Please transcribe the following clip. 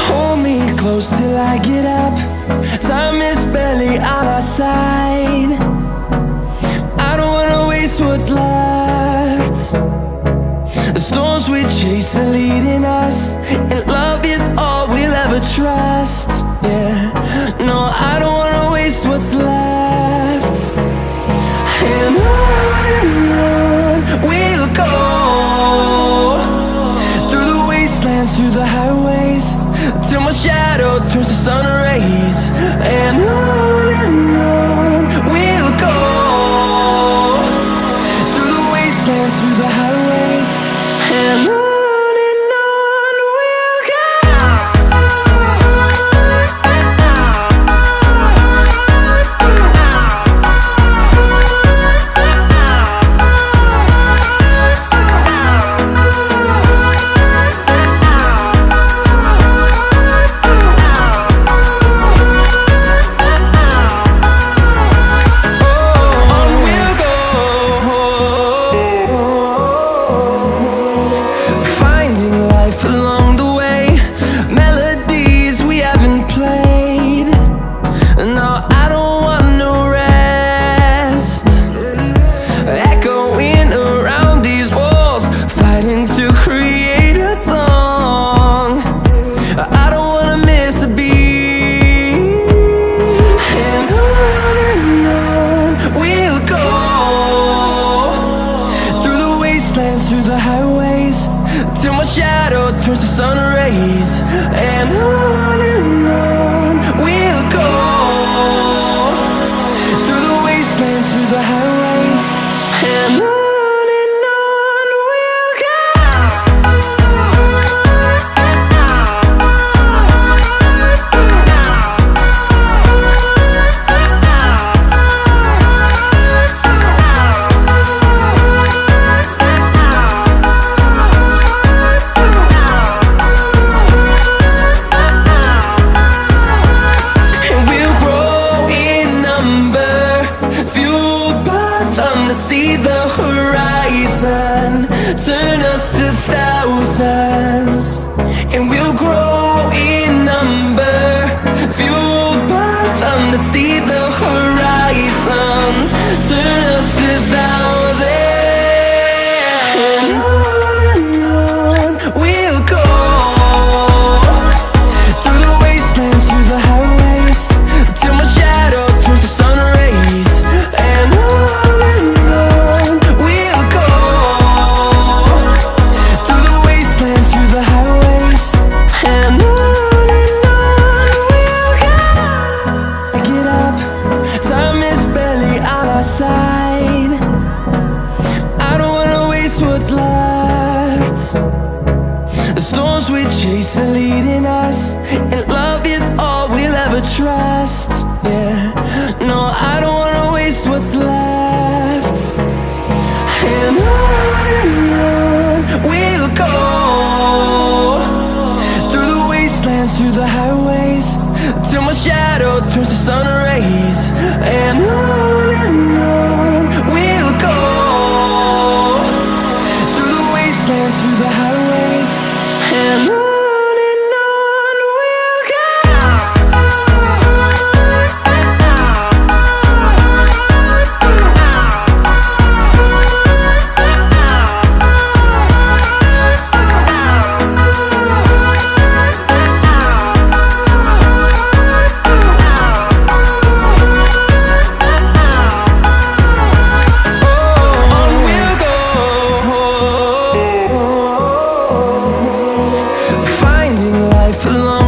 Hold me close till I get up. Time is barely on our side. I don't wanna waste what's left. The storms we chase are leading us, and love is all we'll ever trust. Yeah, no, I don't wanna waste what's left. And on we'll go, through the wastelands, through the highways, till my shadow turns to sun rays. And on we'll go, through the wastelands, through the highways, and on we'll go. Along the way, melodies we haven't played. No, I don't want no rest. Echoing around these walls, fighting to create a song. I don't wanna miss a beat. And on we'll go, through the wastelands, through the highways, till my shadow turns to sun rays. And on we'll go, through the wastelands, through the highways, and on we'll go. See the horizon, turn us to thousands, and we'll grow in number, fueled by them. To see the horizon, turn us to thousands, and on we'll go, through the wastelands, through the highways, till my shadow turns to sun rays. And side, I don't wanna waste what's left. The storms we chase are leading us, and love is all we'll ever trust. Yeah, no, I don't wanna waste what's left. And on we'll go, through the wastelands, through the highways, till my shadow turns to sun rays. And on we'll go, through the wastelands, through the highways, and on we'll go. Along